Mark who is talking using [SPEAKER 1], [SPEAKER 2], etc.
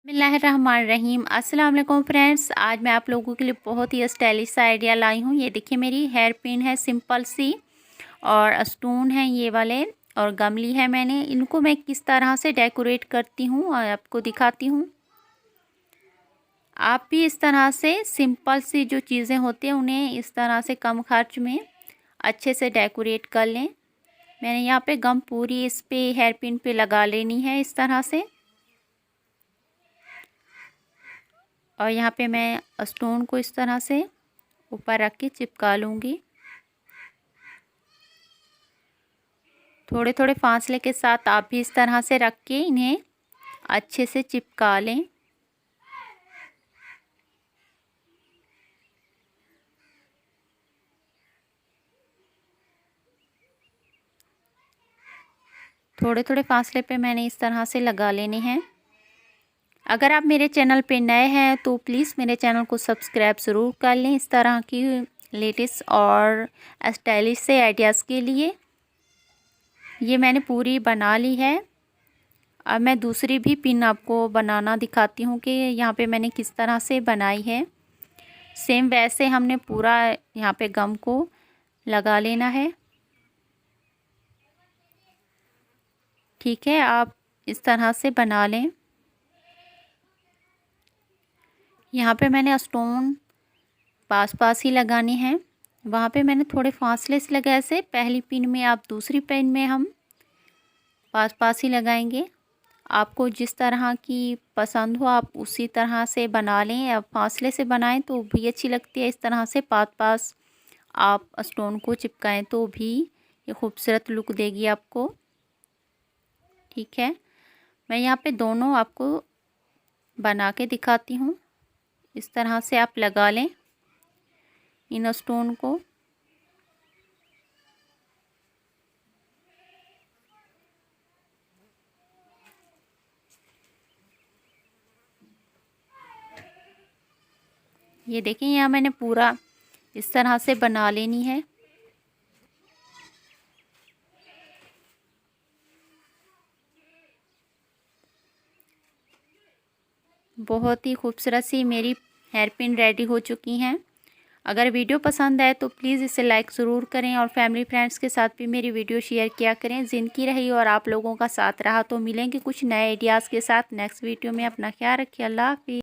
[SPEAKER 1] बिस्मिल्लाहिर्रहमानिर्रहीम। अस्सलाम वालेकुम फ्रेंड्स, आज मैं आप लोगों के लिए बहुत ही स्टाइलिश सा आइडिया लाई हूँ। ये देखिए मेरी हेयर पिन है सिंपल सी, और स्टोन है ये वाले, और गमली है। मैंने इनको मैं किस तरह से डेकोरेट करती हूँ और आपको दिखाती हूँ। आप भी इस तरह से सिंपल सी जो चीज़ें होती हैं उन्हें इस तरह से कम खर्च में अच्छे से डेकोरेट कर लें। मैंने यहाँ पे गम पूरी इस पे हेयर पिन पे लगा लेनी है इस तरह से, और यहाँ पे मैं स्टोन को इस तरह से ऊपर रख के चिपका लूँगी। थोड़े थोड़े फासले के साथ आप भी इस तरह से रख के इन्हें अच्छे से चिपका लें। थोड़े थोड़े फासले पे मैंने इस तरह से लगा लेने हैं। अगर आप मेरे चैनल पे नए हैं तो प्लीज़ मेरे चैनल को सब्सक्राइब ज़रूर कर लें इस तरह की लेटेस्ट और स्टाइलिश से आइडियाज़ के लिए। ये मैंने पूरी बना ली है। अब मैं दूसरी भी पिन आपको बनाना दिखाती हूँ कि यहाँ पे मैंने किस तरह से बनाई है। सेम वैसे हमने पूरा यहाँ पे गम को लगा लेना है। ठीक है, आप इस तरह से बना लें। यहाँ पे मैंने स्टोन पास पास ही लगाने हैं। वहाँ पे मैंने थोड़े फासले से लगाए से पहली पिन में, आप दूसरी पिन में हम पास पास ही लगाएंगे। आपको जिस तरह की पसंद हो आप उसी तरह से बना लें। अब फासले से बनाएं तो भी अच्छी लगती है, इस तरह से पास पास आप स्टोन को चिपकाएं तो भी ये खूबसूरत लुक देगी आपको। ठीक है, मैं यहाँ पे दोनों आपको बना के दिखाती हूँ। इस तरह से आप लगा लें इन स्टोन को। ये देखिए यहाँ मैंने पूरा इस तरह से बना लेनी है। बहुत ही खूबसूरत सी मेरी हेयर पिन रेडी हो चुकी हैं। अगर वीडियो पसंद आए तो प्लीज़ इसे लाइक ज़रूर करें, और फैमिली फ्रेंड्स के साथ भी मेरी वीडियो शेयर किया करें। ज़िंदगी रही और आप लोगों का साथ रहा। तो मिलेंगे कुछ नए आइडियाज़ के साथ नेक्स्ट वीडियो में। अपना ख्याल रखिए। अल्लाह हाफिज़।